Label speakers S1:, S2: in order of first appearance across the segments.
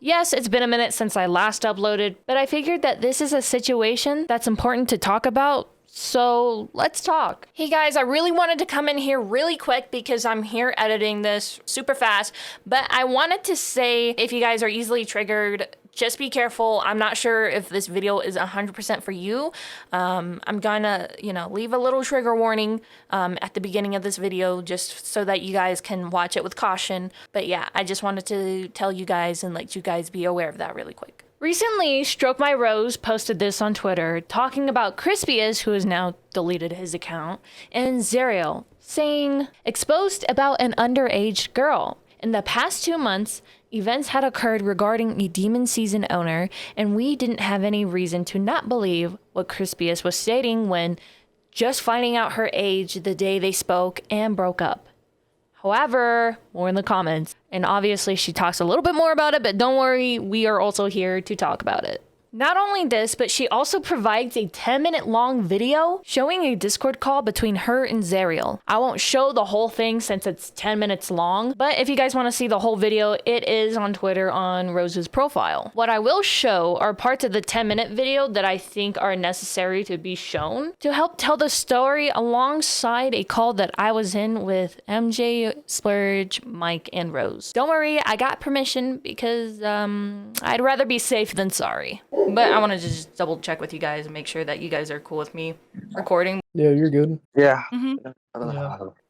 S1: Yes, it's been a minute since I last uploaded, but I figured that this is a situation that's important to talk about. So let's talk. Hey guys, I really wanted to come in here really quick because I'm here editing this super fast, but I wanted to say if you guys are easily triggered, just be careful. I'm not sure if this video is 100% for you. I'm gonna, leave a little trigger warning at the beginning of this video just so that you guys can watch it with caution. But yeah, I just wanted to tell you guys and let you guys be aware of that really quick. Recently, Stroke My Rose posted this on Twitter talking about Crispious, who has now deleted his account, and Zariel, saying, exposed about an underage girl. In the past 2 months, events had occurred regarding a Demon Season owner, and we didn't have any reason to not believe what Crispious was stating when just finding out her age the day they spoke and broke up. However, more in the comments. And obviously she talks a little bit more about it, but don't worry, we are also here to talk about it. Not only this, but she also provides a 10-minute long video showing a Discord call between her and Zariel. I won't show the whole thing since it's 10 minutes long, but if you guys want to see the whole video, it is on Twitter on Rose's profile. What I will show are parts of the 10-minute video that I think are necessary to be shown to help tell the story alongside a call that I was in with MJ, Splurge, Mike, and Rose. Don't worry, I got permission because I'd rather be safe than sorry. But I wanted to just double check with you guys and make sure that you guys are cool with me recording.
S2: Yeah, you're good.
S3: Yeah.
S2: Yeah.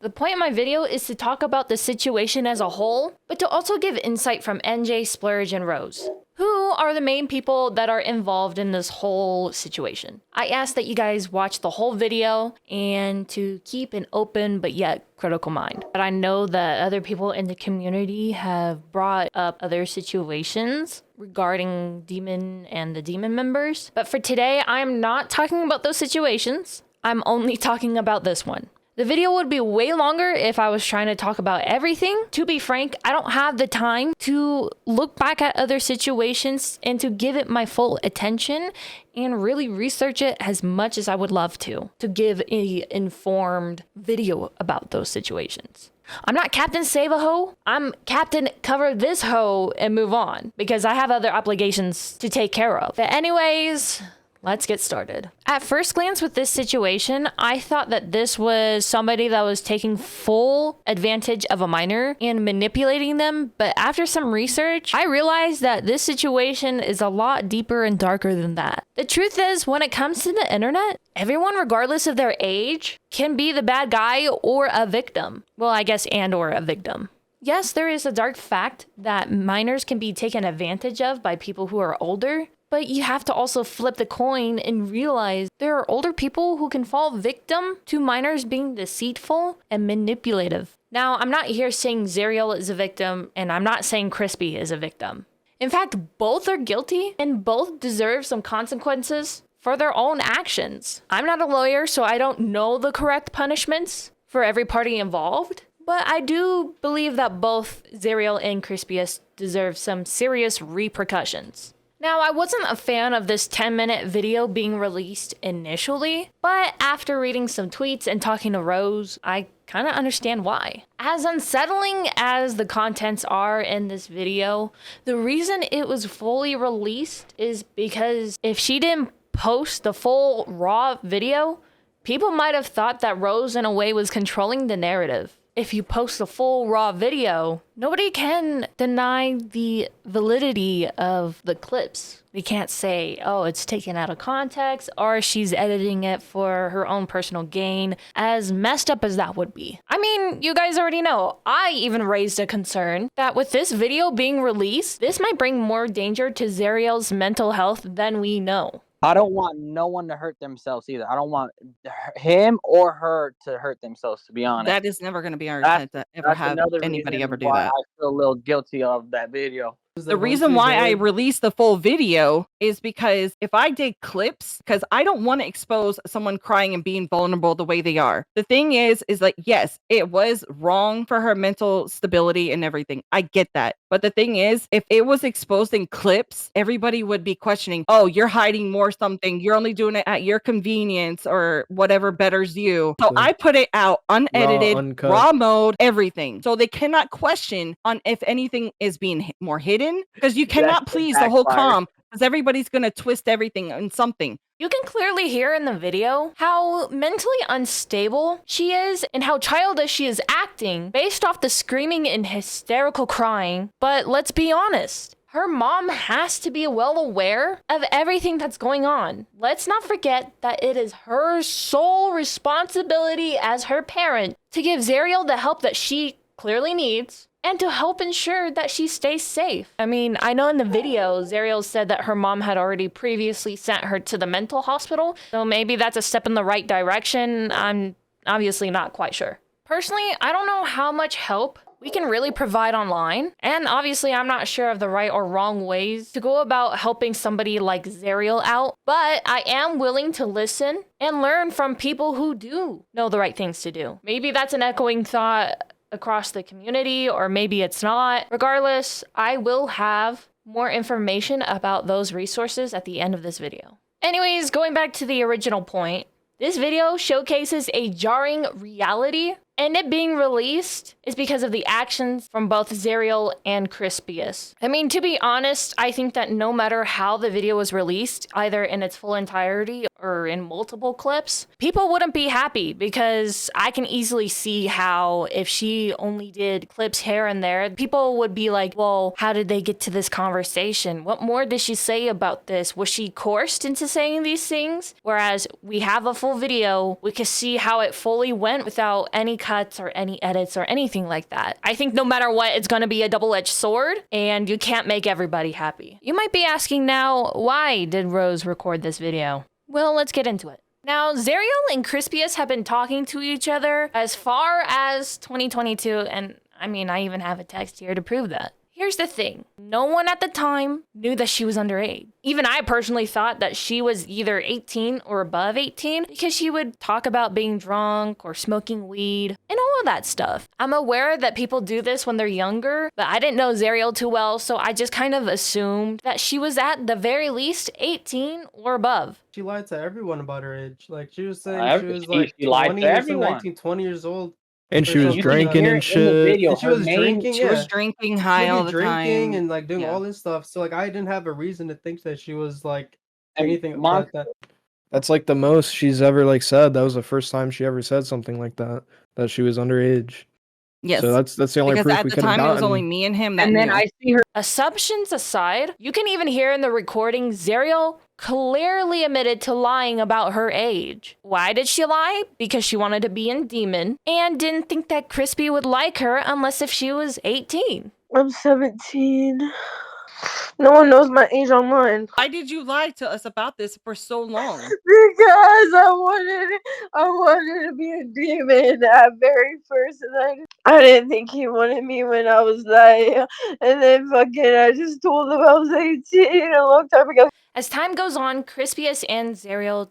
S1: The point of my video is to talk about the situation as a whole, but to also give insight from NJ, Splurge, and Rose, who are the main people that are involved in this whole situation. I ask that you guys watch the whole video and to keep an open but yet critical mind. But I know that other people in the community have brought up other situations regarding Demon and the Demon members. But for today, I'm not talking about those situations. I'm only talking about this one. The video would be way longer if I was trying to talk about everything. To be frank, I don't have the time to look back at other situations and to give it my full attention and really research it as much as I would love to give an informed video about those situations. I'm not Captain Save a Hoe. I'm Captain Cover This Hoe and move on because I have other obligations to take care of. But anyways, let's get started. At first glance with this situation, I thought that this was somebody that was taking full advantage of a minor and manipulating them. But after some research, I realized that this situation is a lot deeper and darker than that. The truth is, when it comes to the internet, everyone, regardless of their age, can be the bad guy or a victim. Well, I guess and or a victim. Yes, there is a dark fact that minors can be taken advantage of by people who are older. But you have to also flip the coin and realize there are older people who can fall victim to minors being deceitful and manipulative. Now, I'm not here saying Zariel is a victim, and I'm not saying Crispy is a victim. In fact, both are guilty and both deserve some consequences for their own actions. I'm not a lawyer, so I don't know the correct punishments for every party involved. But I do believe that both Zariel and Crispious deserve some serious repercussions. Now, I wasn't a fan of this 10-minute video being released initially, but after reading some tweets and talking to Rose, I kind of understand why. As unsettling as the contents are in this video, the reason it was fully released is because if she didn't post the full raw video, people might have thought that Rose in a way was controlling the narrative. If you post the full raw video, nobody can deny the validity of the clips. They can't say, oh, it's taken out of context, or she's editing it for her own personal gain, as messed up as that would be. I mean, you guys already know, I even raised a concern that with this video being released, this might bring more danger to Zariel's mental health than we know.
S3: I don't want no one to hurt themselves either. I don't want him or her to hurt themselves, to be honest.
S4: That is never going to be our intent to ever have anybody ever do that.
S3: I feel a little guilty of that video.
S4: The reason why I released the full video is because if I did clips, because I don't want to expose someone crying and being vulnerable the way they are. The thing is like, yes, it was wrong for her mental stability and everything. I get that. But the thing is, if it was exposed in clips, everybody would be questioning, oh, you're hiding more something. You're only doing it at your convenience or whatever betters you. So I put it out unedited, raw mode, everything. So they cannot question on if anything is being more hidden, because you cannot please the whole comm, because everybody's going to twist everything in something.
S1: You can clearly hear in the video how mentally unstable she is and how childish she is acting based off the screaming and hysterical crying. But let's be honest, her mom has to be well aware of everything that's going on. Let's not forget that it is her sole responsibility as her parent to give Zariel the help that she clearly needs and to help ensure that she stays safe. I mean, I know in the video, Zariel said that her mom had already previously sent her to the mental hospital, so maybe that's a step in the right direction. I'm obviously not quite sure. Personally, I don't know how much help we can really provide online, and obviously I'm not sure of the right or wrong ways to go about helping somebody like Zariel out, but I am willing to listen and learn from people who do know the right things to do. Maybe that's an echoing thought across the community, or maybe it's not. Regardless, I will have more information about those resources at the end of this video. Anyways, going back to the original point, this video showcases a jarring reality, and it being released is because of the actions from both Zariel and Crispious. I mean, to be honest, I think that no matter how the video was released, either in its full entirety or in multiple clips, people wouldn't be happy, because I can easily see how if she only did clips here and there, people would be like, well, how did they get to this conversation? What more did she say about this? Was she coerced into saying these things? Whereas we have a full video, we can see how it fully went without any cuts or any edits or anything like that. I think no matter what, it's going to be a double-edged sword, and you can't make everybody happy. You might be asking now, why did Rose record this video? Well, let's get into it. Now, Zariel and Crispious have been talking to each other as far as 2022, and I mean, I even have a text here to prove that. Here's the thing. No one at the time knew that she was underage. Even I personally thought that she was either 18 or above 18 because she would talk about being drunk or smoking weed and all of that stuff. I'm aware that people do this when they're younger, but I didn't know Zariel too well, so I just kind of assumed that she was at the very least 18 or above.
S2: She lied to everyone about her age. Like, she was saying she was like
S3: she lied
S2: 20
S3: to
S2: or
S3: everyone.
S2: 19, 20 years old.
S5: And she was drinking and shit.
S2: And she was drinking,
S4: She was drinking high all the time.
S2: And like doing all this stuff. So like I didn't have a reason to think that she was like anything about that.
S5: That's like the most she's ever like said. That was the first time she ever said something like that. That she was underage.
S4: Yes.
S5: So that's the only proof we could have gotten. Because at the time it
S4: was only me and him that
S3: And then
S4: knew.
S3: I see her.
S1: Assumptions aside, you can even hear in the recording Zariel clearly admitted to lying about her age. Why did she lie? Because she wanted to be in Demon and didn't think that Crispy would like her unless if she was 18.
S6: I'm 17. No one knows my age online.
S4: Why did you lie to us about this for so long?
S6: Because I wanted to be a demon at very first, and I didn't think he wanted me when I was that, and then fucking I just told him I was 18 a long time ago.
S1: As time goes on, Crispious and Zariel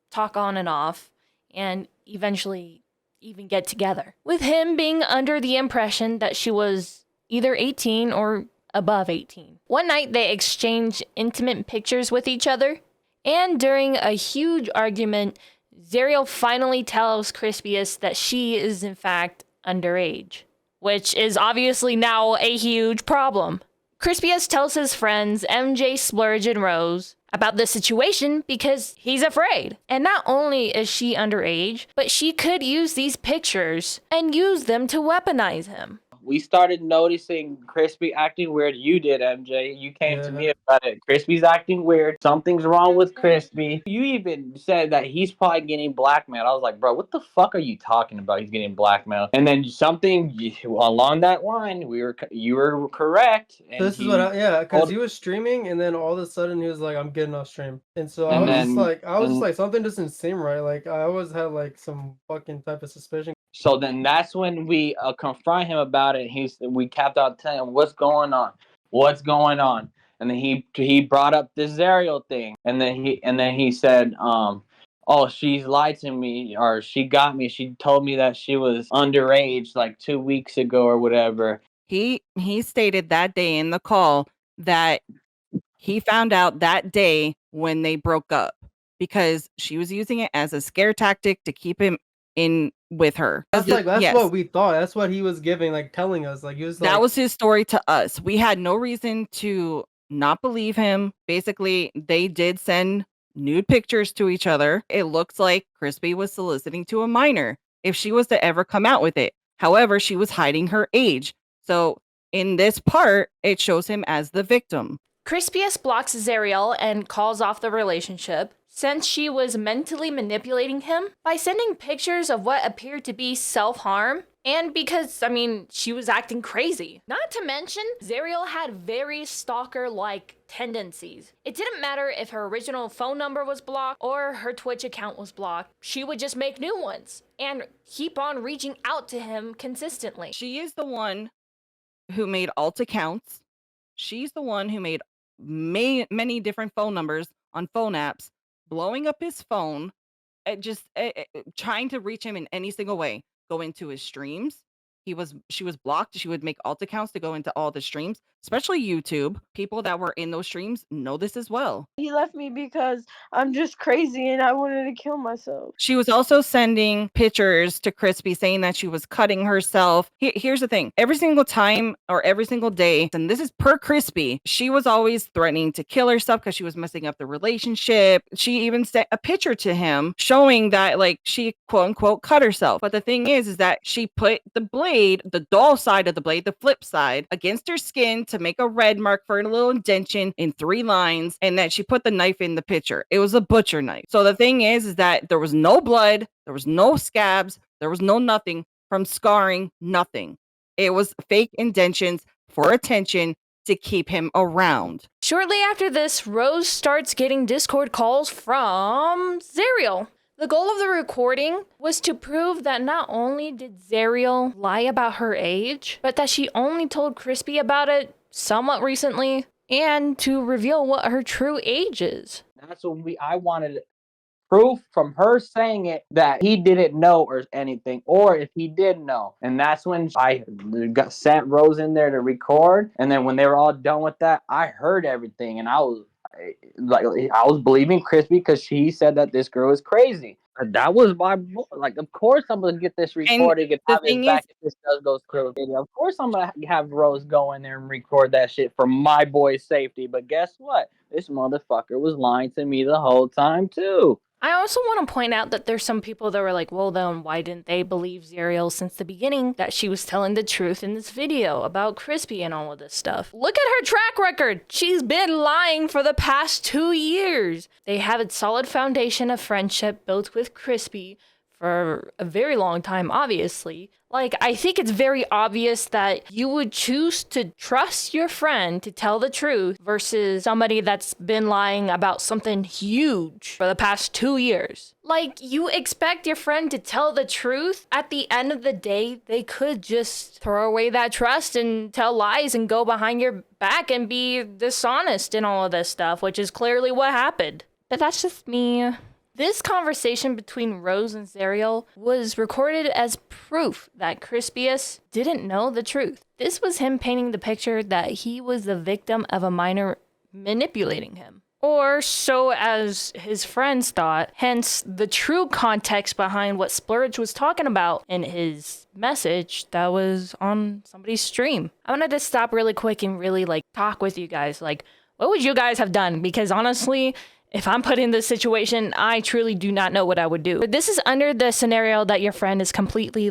S1: talk on and off, and eventually even get together, with him being under the impression that she was either 18 or above 18. One night they exchange intimate pictures with each other, and during a huge argument, Zariel finally tells Crispious that she is in fact underage, which is obviously now a huge problem. Crispious tells his friends MJ, Splurge, and Rose about the situation because he's afraid. And not only is she underage, but she could use these pictures and use them to weaponize him.
S3: We started noticing Crispy acting weird. You did, MJ. You came to me about it. Crispy's acting weird. Something's wrong with Crispy. You even said that he's probably getting blackmailed. I was like, bro, what the fuck are you talking about? He's getting blackmailed. And then something along that line, you were correct. And
S2: this is what because he was streaming, and then all of a sudden he was like, I'm getting off stream. And so I was just like, something doesn't seem right. Like, I always had like some fucking type of suspicion.
S3: So then that's when we confront him about it. We kept on telling him, what's going on? What's going on? And then he brought up the Zariel thing, and then he said, oh, she's lied to me, or she got me. She told me that she was underage like 2 weeks ago or whatever.
S4: He stated that day in the call that he found out that day when they broke up because she was using it as a scare tactic to keep him in with her.
S2: That's what we thought. That's what he was giving, like telling us. Like he was
S4: that was his story to us. We had no reason to not believe him. Basically, they did send nude pictures to each other. It looks like Crispy was soliciting to a minor if she was to ever come out with it. However, she was hiding her age. So in this part, it shows him as the victim.
S1: Crispious blocks Zariel and calls off the relationship since she was mentally manipulating him by sending pictures of what appeared to be self-harm, and because, she was acting crazy. Not to mention, Zariel had very stalker-like tendencies. It didn't matter if her original phone number was blocked or her Twitch account was blocked. She would just make new ones and keep on reaching out to him consistently.
S4: She is the one who made alt accounts. She's the one who made many different phone numbers on phone apps, blowing up his phone, trying to reach him in any single way. Go into his streams. She was blocked. She would make alt accounts to go into all the streams, especially YouTube. People that were in those streams know this as well.
S6: He left me because I'm just crazy and I wanted to kill myself.
S4: She was also sending pictures to Crispy saying that she was cutting herself. Here's the thing. Every single time or every single day, and this is per Crispy, she was always threatening to kill herself because she was messing up the relationship. She even sent a picture to him showing that she quote unquote cut herself. But the thing is that she put the blade, the dull side of the blade, the flip side, against her skin to make a red mark for a little indentation in 3 lines, and that she put the knife in the picture. It was a butcher knife. So the thing is that there was no blood, there was no scabs, there was no nothing from scarring, nothing. It was fake indentions for attention to keep him around.
S1: Shortly after this, Rose starts getting Discord calls from Zariel. The goal of the recording was to prove that not only did Zariel lie about her age, but that she only told Crispy about it somewhat recently, and to reveal what her true age is.
S3: That's what I wanted proof from her saying it that he didn't know or anything, or if he did know. And that's when I sent Rose in there to record, and then when they were all done with that, I heard everything, and I was believing Crispy because she said that this girl is crazy. That was my of course I'm gonna get this recorded and have it back if this does go through. Of course I'm gonna have Rose go in there and record that shit for my boy's safety. But guess what? This motherfucker was lying to me the whole time too.
S1: I also want to point out that there's some people that were like, well, then why didn't they believe Zariel since the beginning that she was telling the truth in this video about Crispy and all of this stuff? Look at her track record. She's been lying for the past 2 years. They have a solid foundation of friendship built with Crispy for a very long time, obviously. I think it's very obvious that you would choose to trust your friend to tell the truth versus somebody that's been lying about something huge for the past 2 years. You expect your friend to tell the truth. At the end of the day, they could just throw away that trust and tell lies and go behind your back and be dishonest in all of this stuff, which is clearly what happened. But that's just me. This conversation between Rose and Zariel was recorded as proof that Crispious didn't know the truth. This was him painting the picture that he was the victim of a minor manipulating him. Or so as his friends thought, hence the true context behind what Splurge was talking about in his message that was on somebody's stream. I wanted to stop really quick and really talk with you guys. What would you guys have done? Because honestly, if I'm put in this situation, I truly do not know what I would do. But this is under the scenario that your friend is completely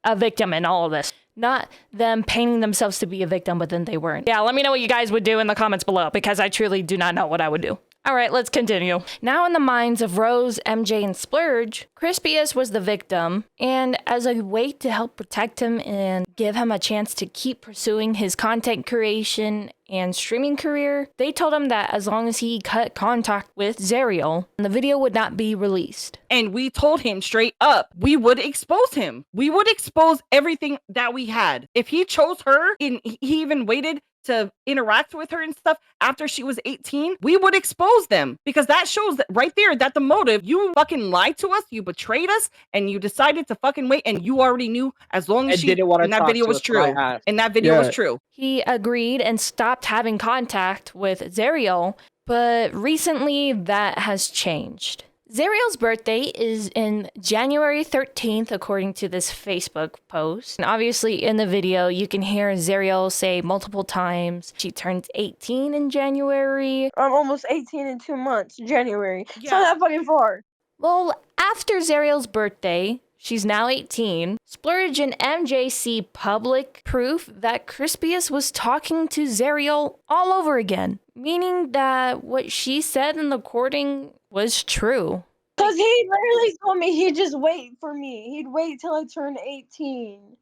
S1: a victim in all of this. Not them painting themselves to be a victim, but then they weren't. Yeah, let me know what you guys would do in the comments below, because I truly do not know what I would do. All right, let's continue. Now in the minds of Rose, MJ, and Splurge, Crispious was the victim, and as a way to help protect him and give him a chance to keep pursuing his content creation and streaming career, they told him that as long as he cut contact with Zariel, the video would not be released.
S4: And we told him straight up, we would expose him. We would expose everything that we had. If he chose her, and he even waited to interact with her and stuff after she was 18, we would expose them, because that shows that right there that the motive, you fucking lied to us, you betrayed us, and you decided to fucking wait, and you already knew as long as
S3: I didn't want to
S4: and that
S3: talk
S4: video
S3: to
S4: was
S3: us when I
S4: true.
S3: asked.
S4: And that video was
S5: Yeah.
S4: true.
S1: He agreed and stopped having contact with Zariel, but recently that has changed. Zariel's birthday is in January 13th, according to this Facebook post. And obviously in the video, you can hear Zariel say multiple times she turns 18 in January.
S6: I'm almost 18 in 2 months, January. It's not
S4: Yeah.
S6: that fucking far.
S1: Well, after Zariel's birthday, she's now 18, Splurge and MJ see public proof that Crispious was talking to Zariel all over again, meaning that what she said in the recording was true.
S6: Because he literally told me he'd just wait for me. He'd wait till I turned 18.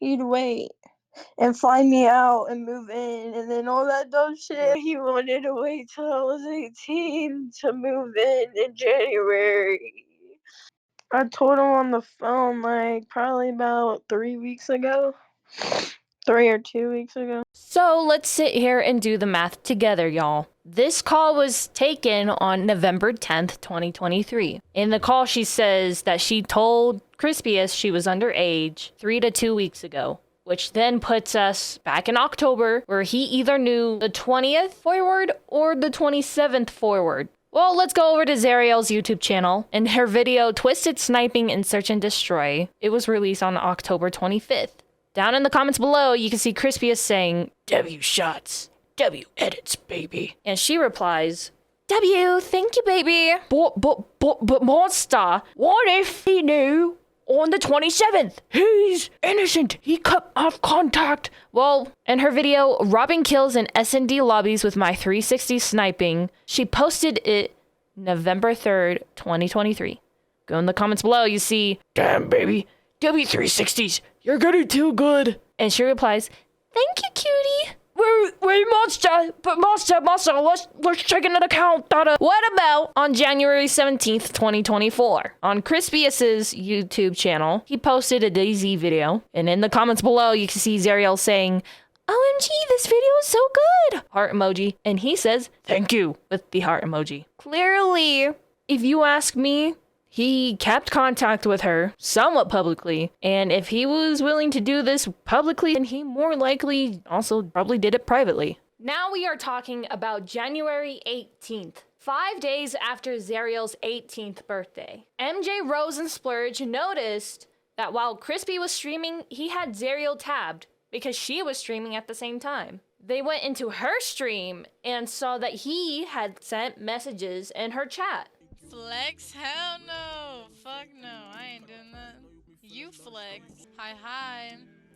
S6: He'd wait and fly me out and move in and then all that dumb shit. He wanted to wait till I was 18 to move in January. I told him on the phone like probably about 3 weeks ago. 3 or 2 weeks ago.
S1: So let's sit here and do the math together, y'all. This call was taken on November 10th, 2023. In the call, she says that she told Crispious she was underage 3 to 2 weeks ago, which then puts us back in October, where he either knew the 20th forward or the 27th forward. Well, let's go over to Zariel's YouTube channel and her video, Twisted Sniping and Search and Destroy. It was released on October 25th. Down in the comments below, you can see Crispious saying, W shots, W edits, baby. And she replies, W, thank you, baby. But monster, what if he knew on the 27th? He's innocent. He cut off contact. Well, in her video, Robbing Kills in S&D Lobbies with my 360 sniping, she posted it November 3rd, 2023. Go in the comments below, you see, damn, baby, W360s, you're getting too good. And she replies, thank you, cutie. Wait, monster, but monster, let's check in an account, data. What about on January 17th, 2024? On Crispious's YouTube channel, he posted a DayZ video, and in the comments below, you can see Zariel saying, OMG, this video is so good! Heart emoji. And he says, thank you, with the heart emoji. Clearly, if you ask me, he kept contact with her somewhat publicly, and if he was willing to do this publicly, then he more likely also probably did it privately. Now we are talking about January 18th, 5 days after Zariel's 18th birthday. MJ, Rose, and Splurge noticed that while Crispy was streaming, he had Zariel tabbed because she was streaming at the same time. They went into her stream and saw that he had sent messages in her chat.
S7: Flex? Hell no. Fuck no. I ain't doing that. You flex. Hi.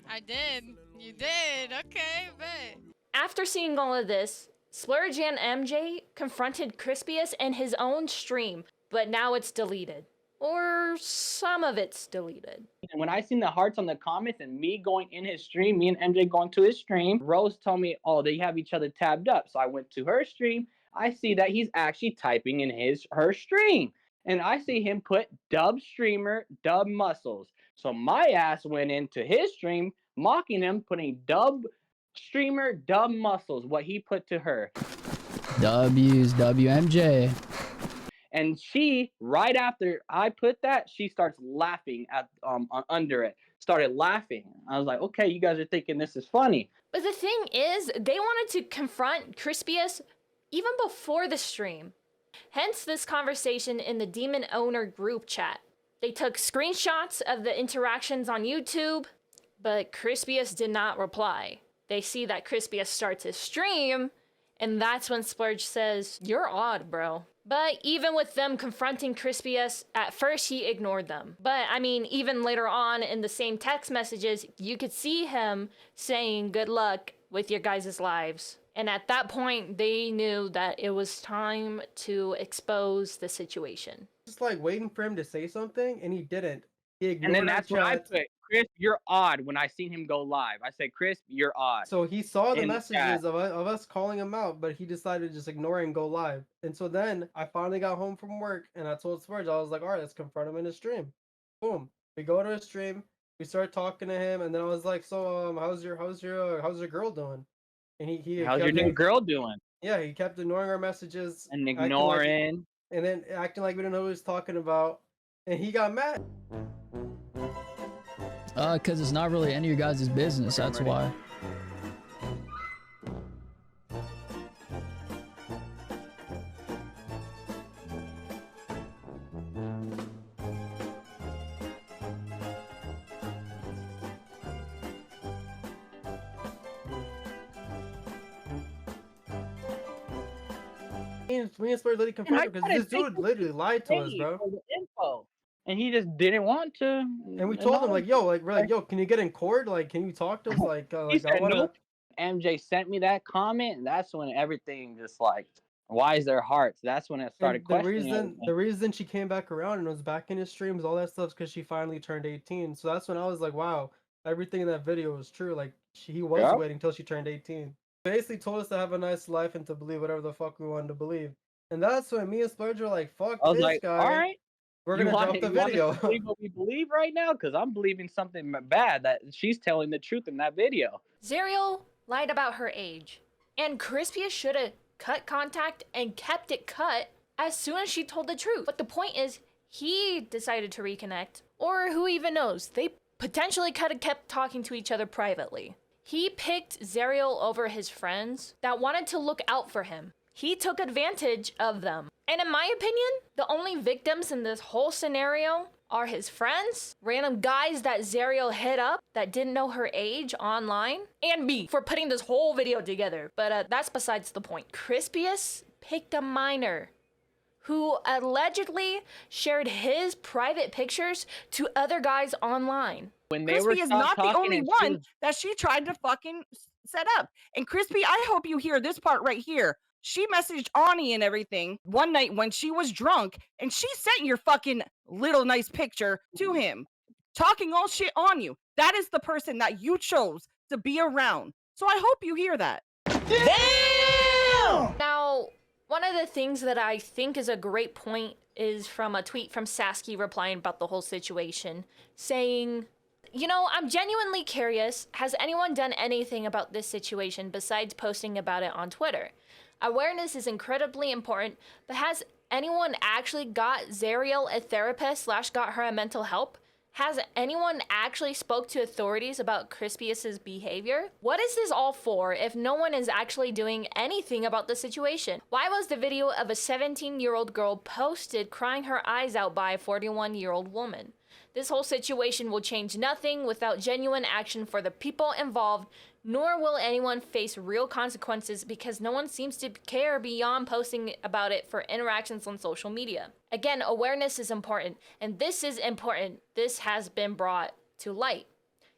S7: I did. You did. Okay, bet.
S1: After seeing all of this, Splurge and MJ confronted Crispious in his own stream, but now it's deleted. Or some of it's deleted.
S3: And when I seen the hearts on the comments and me going in his stream, me and MJ going to his stream, Rose told me, oh, they have each other tabbed up. So I went to her stream. I see that he's actually typing in her stream. And I see him put dub streamer, dub muscles. So my ass went into his stream, mocking him, putting dub streamer, dub muscles, what he put to her.
S8: W's, WMJ.
S3: And she, right after I put that, she starts laughing at under it. Started laughing. I was like, okay, you guys are thinking this is funny.
S1: But the thing is, they wanted to confront Crispious even before the stream. Hence this conversation in the Demon Owner group chat. They took screenshots of the interactions on YouTube, but Crispious did not reply. They see that Crispious starts his stream, and that's when Splurge says, you're odd, bro. But even with them confronting Crispious, at first he ignored them. But I mean, even later on in the same text messages, you could see him saying good luck with your guys' lives. And at that point, they knew that it was time to expose the situation.
S2: Just like waiting for him to say something, and he didn't. He ignored
S3: And then that's
S2: our
S3: when I
S2: chats.
S3: put, Chris, you're odd, when I seen him go live. I said, Chris, you're odd.
S2: So he saw the
S3: in the
S2: messages
S3: chat.
S2: of us calling him out, but he decided to just ignore it and go live. And so then I finally got home from work, and I told Splurge, I was like, all right, let's confront him in his stream. Boom. We go to his stream. We start talking to him, and then I was like, so how's your girl doing? and he
S3: How's your
S2: kept
S3: new girl doing?
S2: Yeah, he kept ignoring our messages
S3: And
S2: ignoring,
S3: ignoring.
S2: and then acting like we didn't know what he was talking about, and he got mad.
S8: Because it's not really any of your guys' business. That's why.
S2: Me and Splurge literally confronted because this dude literally lied to us, bro.
S3: For the info, and he just didn't want to.
S2: And we told him like, yo, like we're like, yo, can you get in court? Like, can you talk to us? Like,
S3: He
S2: like I
S3: said
S2: wanna.
S3: no. MJ sent me that comment, and that's when everything just like, why is their hearts? That's when it started
S2: And
S3: questioning.
S2: the reason she came back around and was back in his streams, all that stuff's because she finally turned 18. So that's when I was like, wow, everything in that video was true. Like he was waiting till she turned 18. Basically told us to have a nice life and to believe whatever the fuck we wanted to believe. And that's when me and Splurge were like, fuck
S3: I was
S2: this
S3: like,
S2: guy.
S3: all right,
S2: We're gonna drop the video.
S3: Believe what we believe right now, because I'm believing something bad that she's telling the truth in that video.
S1: Zariel lied about her age, and Crispious should have cut contact and kept it cut as soon as she told the truth. But the point is, he decided to reconnect, or who even knows, they potentially could have kept talking to each other privately. He picked Zariel over his friends that wanted to look out for him. He took advantage of them. And in my opinion, the only victims in this whole scenario are his friends, random guys that Zariel hit up that didn't know her age online, and me for putting this whole video together. But that's besides the point. Crispious picked a minor who allegedly shared his private pictures to other guys online.
S3: When they
S4: Crispy is not the only one
S3: was...
S4: that she tried to fucking set up. And Crispy, I hope you hear this part right here. She messaged Ani and everything one night when she was drunk, and she sent your fucking little nice picture to him, talking all shit on you. That is the person that you chose to be around. So I hope you hear that.
S1: Damn! Now, one of the things that I think is a great point is from a tweet from Sasky replying about the whole situation, saying, you know, I'm genuinely curious, has anyone done anything about this situation besides posting about it on Twitter? Awareness is incredibly important, but has anyone actually got Zariel a therapist / got her a mental help? Has anyone actually spoke to authorities about Crispious's behavior? What is this all for if no one is actually doing anything about the situation? Why was the video of a 17-year-old girl posted crying her eyes out by a 41-year-old woman? This whole situation will change nothing without genuine action for the people involved, nor will anyone face real consequences because no one seems to care beyond posting about it for interactions on social media. Again, awareness is important, and this is important. This has been brought to light.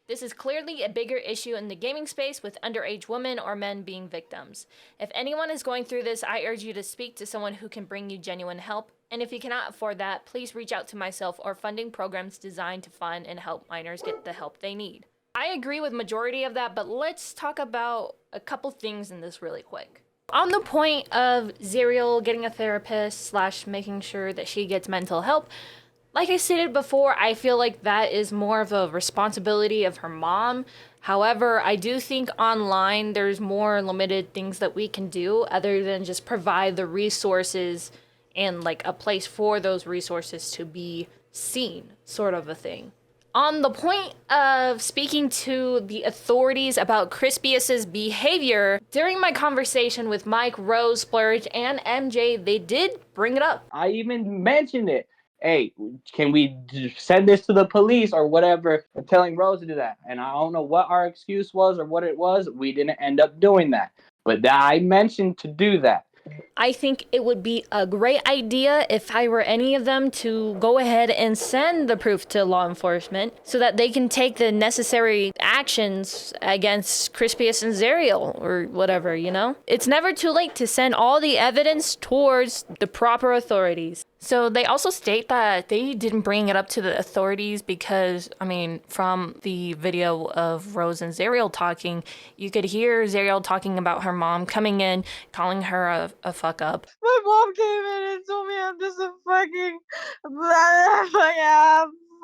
S1: This is clearly a bigger issue in the gaming space with underage women or men being victims. If anyone is going through this, I urge you to speak to someone who can bring you genuine help. And if you cannot afford that, please reach out to myself or funding programs designed to fund and help minors get the help they need. I agree with majority of that, but let's talk about a couple things in this really quick. On the point of Zariel getting a therapist / making sure that she gets mental help, like I stated before, I feel like that is more of a responsibility of her mom. However, I do think online there's more limited things that we can do other than just provide the resources and like a place for those resources to be seen, sort of a thing. On the point of speaking to the authorities about Crispious's behavior, during my conversation with Mike, Rose, Splurge, and MJ, they did bring it up.
S3: I even mentioned it. Hey, can we send this to the police or whatever? I'm telling Rose to do that. And I don't know what our excuse was or what it was. We didn't end up doing that. But I mentioned to do that.
S1: I think it would be a great idea if I were any of them to go ahead and send the proof to law enforcement so that they can take the necessary actions against Crispious and Zariel or whatever, you know? It's never too late to send all the evidence towards the proper authorities. So they also state that they didn't bring it up to the authorities because, I mean, from the video of Rose and Zariel talking, you could hear Zariel talking about her mom coming in, calling her a fuck up.
S6: My mom came in and told me I'm just a fucking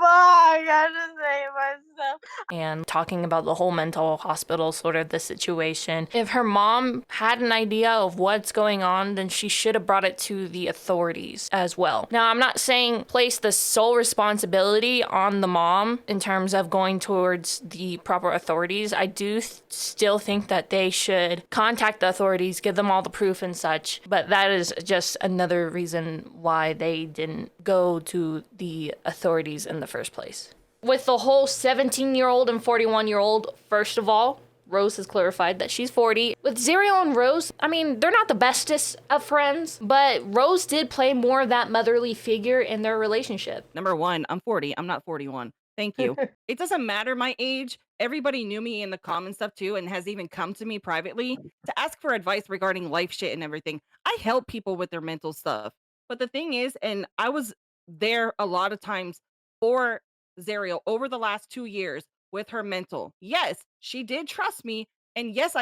S6: I gotta save myself.
S1: And talking about the whole mental hospital sort of the situation. If her mom had an idea of what's going on, then she should have brought it to the authorities as well. Now, I'm not saying place the sole responsibility on the mom in terms of going towards the proper authorities. I do still think that they should contact the authorities, give them all the proof and such, but that is just another reason why they didn't go to the authorities in the first place. With the whole 17-year-old and 41-year-old, first of all, Rose has clarified that she's 40. With Zariel and Rose, I mean, they're not the bestest of friends, but Rose did play more of that motherly figure in their relationship.
S4: Number one, I'm 40. I'm not 41. Thank you. It doesn't matter my age. Everybody knew me in the comments stuff too, and has even come to me privately to ask for advice regarding life shit and everything. I help people with their mental stuff. But the thing is, and I was there a lot of times for Zariel over the last 2 years with her mental. Yes, she did trust me. And yes,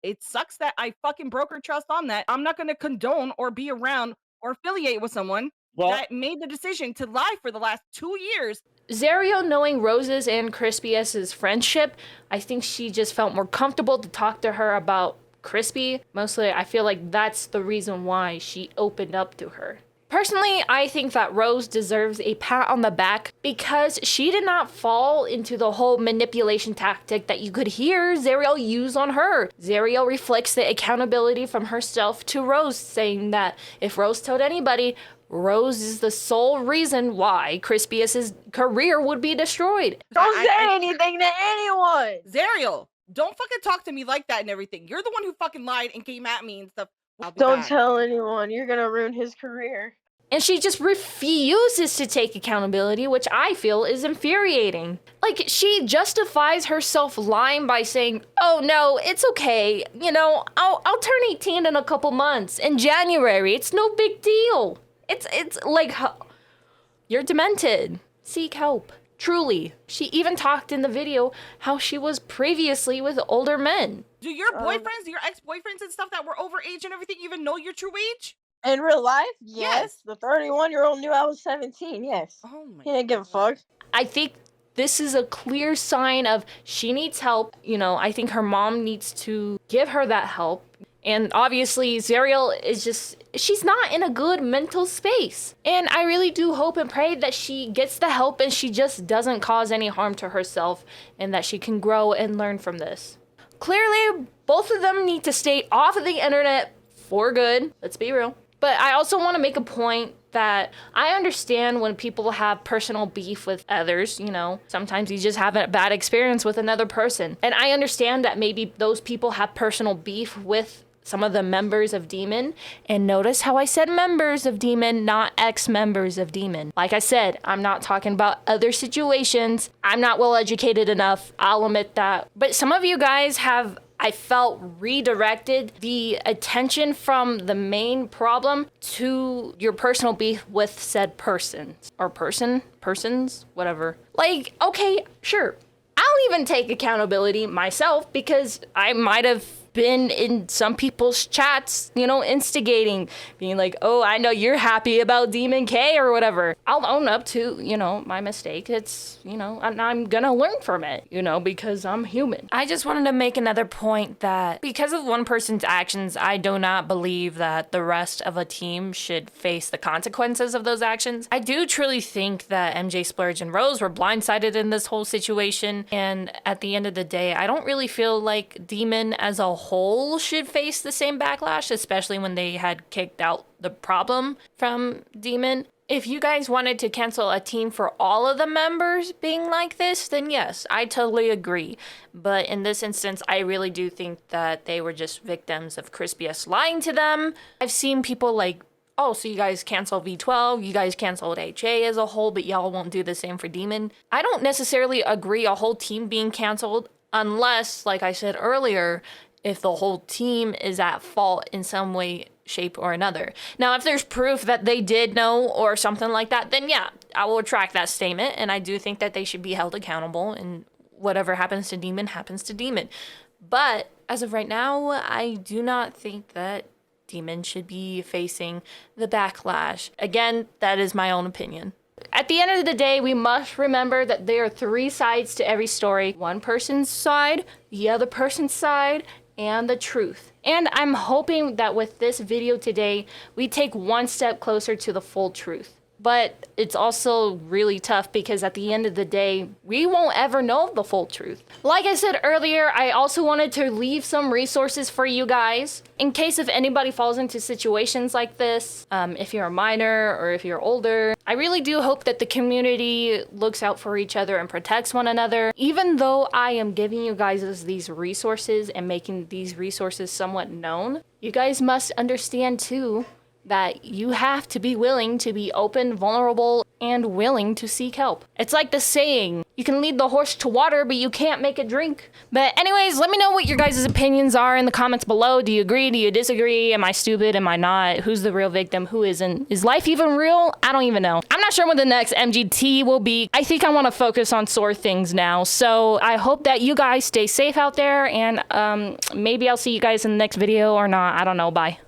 S4: it sucks that I fucking broke her trust on that. I'm not going to condone or be around or affiliate with someone that made the decision to lie for the last 2 years.
S1: Zariel, knowing Rose's and Crispious's friendship, I think she just felt more comfortable to talk to her about Crispy. Mostly, I feel like that's the reason why she opened up to her. Personally, I think that Rose deserves a pat on the back because she did not fall into the whole manipulation tactic that you could hear Zariel use on her. Zariel reflects the accountability from herself to Rose, saying that if Rose told anybody, Rose is the sole reason why Crispious' career would be destroyed.
S6: Don't say anything to anyone!
S4: Zariel, don't fucking talk to me like that and everything. You're the one who fucking lied and came at me and stuff.
S6: Don't tell anyone. You're gonna ruin his career.
S1: And she just refuses to take accountability, which I feel is infuriating. Like, she justifies herself lying by saying, oh no, it's okay. You know, I'll turn 18 in a couple months. In January, it's no big deal. It's like, you're demented. Seek help. Truly. She even talked in the video how she was previously with older men.
S4: Do your boyfriends, your ex-boyfriends and stuff that were over age and everything even know your true age?
S6: In real life?
S4: Yes.
S6: The 31-year-old knew I was 17, yes.
S4: Oh my
S6: He didn't give a fuck.
S1: I think this is a clear sign of she needs help. You know, I think her mom needs to give her that help. And obviously, Zariel is just, she's not in a good mental space. And I really do hope and pray that she gets the help and she just doesn't cause any harm to herself and that she can grow and learn from this. Clearly, both of them need to stay off of the internet for good. Let's be real. But I also want to make a point that I understand when people have personal beef with others, you know, sometimes you just have a bad experience with another person. And I understand that maybe those people have personal beef with some of the members of Demon. And notice how I said members of Demon, not ex-members of Demon. Like I said, I'm not talking about other situations. I'm not well educated enough. I'll admit that. But some of you guys have, I felt, redirected the attention from the main problem to your personal beef with said persons or persons, whatever. Like, okay, sure. I'll even take accountability myself because I might have been in some people's chats, you know, instigating, being like, oh, I know you're happy about Demon K or whatever. I'll own up to, you know, my mistake. It's, you know, and I'm gonna learn from it, you know, because I'm human. I just wanted to make another point that because of one person's actions, I do not believe that the rest of a team should face the consequences of those actions. I do truly think that MJ, Splurge, and Rose were blindsided in this whole situation. And at the end of the day, I don't really feel like Demon as a whole should face the same backlash, especially when they had kicked out the problem from Demon. If you guys wanted to cancel a team for all of the members being like this, then yes, I totally agree. But in this instance, I really do think that they were just victims of Crispious lying to them. I've seen people like, oh, so you guys cancel V12, you guys canceled HA as a whole, but y'all won't do the same for Demon. I don't necessarily agree a whole team being canceled unless, like I said earlier, if the whole team is at fault in some way, shape, or another. Now, if there's proof that they did know or something like that, then yeah, I will retract that statement, and I do think that they should be held accountable, and whatever happens to Demon happens to Demon. But as of right now, I do not think that Demon should be facing the backlash. Again, that is my own opinion. At the end of the day, we must remember that there are 3 sides to every story. One person's side, the other person's side, and the truth. And I'm hoping that with this video today, we take one step closer to the full truth. But it's also really tough because at the end of the day, we won't ever know the full truth. Like I said earlier, I also wanted to leave some resources for you guys in case if anybody falls into situations like this, if you're a minor or if you're older. I really do hope that the community looks out for each other and protects one another. Even though I am giving you guys these resources and making these resources somewhat known, you guys must understand too that you have to be willing to be open, vulnerable, and willing to seek help. It's like the saying, you can lead the horse to water, but you can't make it drink. But anyways, let me know what your guys' opinions are in the comments below. Do you agree? Do you disagree? Am I stupid? Am I not? Who's the real victim? Who isn't? Is life even real? I don't even know. I'm not sure when the next MGT will be. I think I want to focus on sore things now. So I hope that you guys stay safe out there, and maybe I'll see you guys in the next video or not. I don't know. Bye.